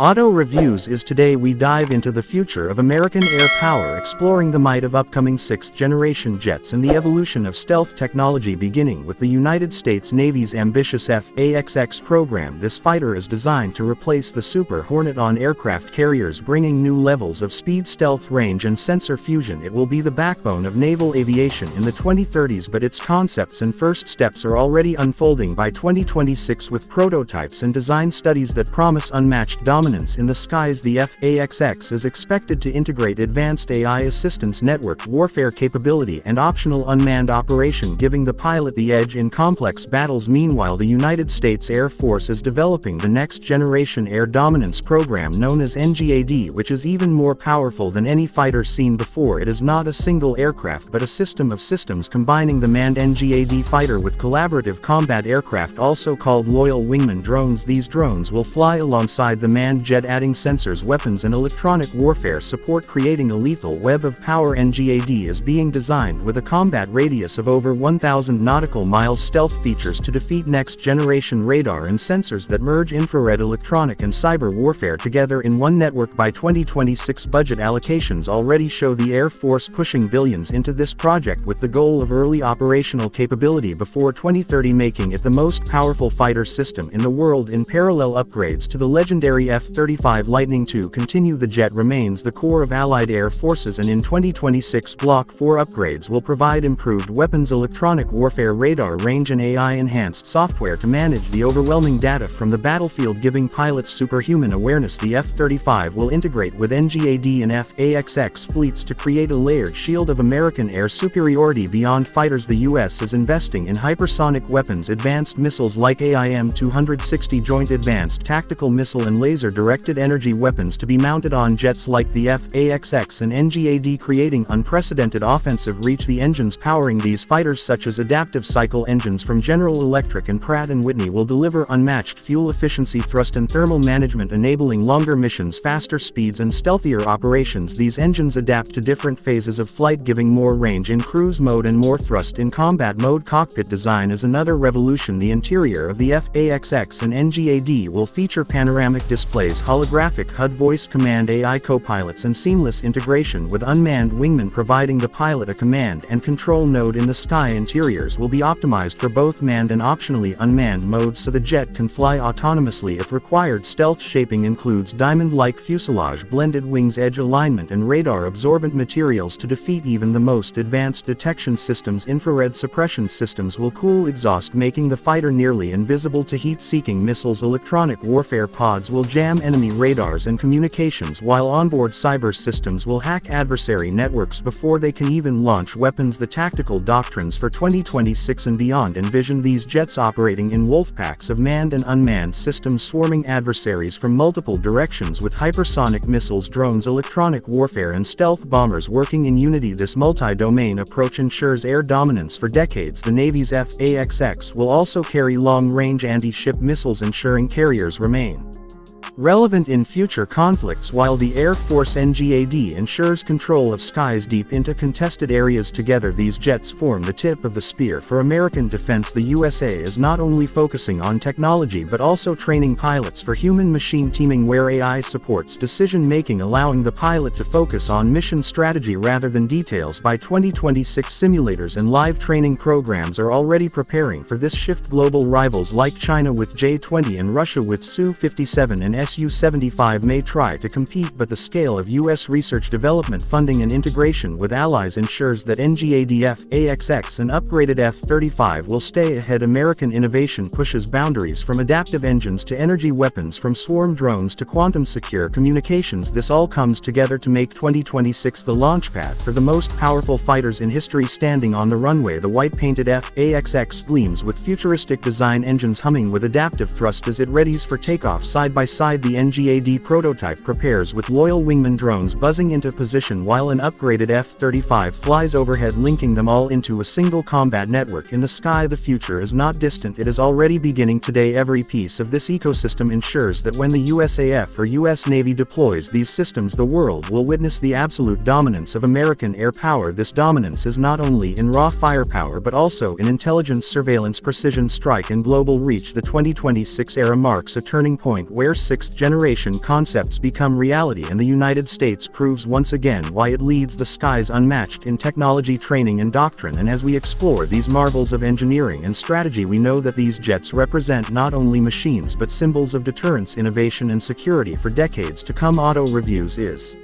Auto Reviews is today we dive into the future of American air power, exploring the might of upcoming 6th-generation jets and the evolution of stealth technology, beginning with the United States Navy's ambitious F/A-XX program. This fighter is designed to replace the Super Hornet on aircraft carriers, bringing new levels of speed, stealth, range and sensor fusion. It will be the backbone of naval aviation in the 2030s, but its concepts and first steps are already unfolding by 2026 with prototypes and design studies that promise unmatched dominance in the skies. The F/A-XX is expected to integrate advanced AI assistance, network warfare capability and optional unmanned operation, giving the pilot the edge in complex battles. Meanwhile, the United States Air Force is developing the next-generation air dominance program known as NGAD, which is even more powerful than any fighter seen before. It is not a single aircraft but a system of systems, combining the manned NGAD fighter with collaborative combat aircraft, also called loyal wingman drones. These drones will fly alongside the manned jet, adding sensors, weapons and electronic warfare support, creating a lethal web of power. NGAD is being designed with a combat radius of over 1,000 nautical miles, stealth features to defeat next-generation radar and sensors that merge infrared, electronic and cyber warfare together in one network. By 2026, budget allocations already show the Air Force pushing billions into this project with the goal of early operational capability before 2030, making it the most powerful fighter system in the world. In parallel, upgrades to the legendary F-35 Lightning II continue. The jet remains the core of Allied air forces, and in 2026 Block 4 upgrades will provide improved weapons, electronic warfare, radar range and AI-enhanced software to manage the overwhelming data from the battlefield, giving pilots superhuman awareness. The F-35 will integrate with NGAD and F/A-XX fleets to create a layered shield of American air superiority beyond fighters. The U.S. is investing in hypersonic weapons, advanced missiles like AIM-260 Joint Advanced Tactical Missile and laser-directed energy weapons to be mounted on jets like the F/A-XX and NGAD, creating unprecedented offensive reach. The engines powering these fighters, such as adaptive cycle engines from General Electric and Pratt & Whitney, will deliver unmatched fuel efficiency, thrust and thermal management, enabling longer missions, faster speeds and stealthier operations. These engines adapt to different phases of flight, giving more range in cruise mode and more thrust in combat mode. Cockpit design is another revolution. The interior of the F/A-XX and NGAD will feature panoramic displays, holographic HUD, voice command AI co-pilots and seamless integration with unmanned wingmen, providing the pilot a command and control node in the sky. Interiors will be optimized for both manned and optionally unmanned modes, so the jet can fly autonomously if required. Stealth shaping includes diamond-like fuselage, blended wings, edge alignment and radar-absorbent materials to defeat even the most advanced detection systems. Infrared suppression systems will cool exhaust, making the fighter nearly invisible to heat-seeking missiles. Electronic warfare pods will jam enemy radars and communications, while onboard cyber systems will hack adversary networks before they can even launch weapons. The tactical doctrines for 2026 and beyond envision these jets operating in wolfpacks of manned and unmanned systems, swarming adversaries from multiple directions with hypersonic missiles, drones, electronic warfare and stealth bombers working in unity. This multi-domain approach ensures air dominance for decades. The Navy's F/A-XX will also carry long-range anti-ship missiles, ensuring carriers remain relevant in future conflicts, while the Air Force NGAD ensures control of skies deep into contested areas. Together, these jets form the tip of the spear for American defense. The USA is not only focusing on technology but also training pilots for human-machine teaming, where AI supports decision-making, allowing the pilot to focus on mission strategy rather than details. By 2026, simulators and live training programs are already preparing for this shift. Global rivals like China with J-20 and Russia with Su-57 and Su-75 may try to compete, but the scale of U.S. research, development funding and integration with allies ensures that NGAD, F/A-XX and upgraded F-35 will stay ahead. American innovation pushes boundaries, from adaptive engines to energy weapons, from swarm drones to quantum-secure communications. This all comes together to make 2026 the launchpad for the most powerful fighters in history. Standing on the runway, the white-painted F/A-XX gleams with futuristic design, engines humming with adaptive thrust as it readies for takeoff. Side by side, the NGAD prototype prepares with loyal wingman drones buzzing into position, while an upgraded F-35 flies overhead, linking them all into a single combat network in the sky. The future is not distant, it is already beginning today. Every piece of this ecosystem ensures that when the USAF or US Navy deploys these systems, the world will witness the absolute dominance of American air power. This dominance is not only in raw firepower but also in intelligence, surveillance, precision strike and global reach. The 2026 era marks a turning point where 6 sixth-generation concepts become reality, and the United States proves once again why it leads the skies unmatched in technology, training and doctrine. And as we explore these marvels of engineering and strategy, we know that these jets represent not only machines but symbols of deterrence, innovation and security for decades to come. Auto Reviews is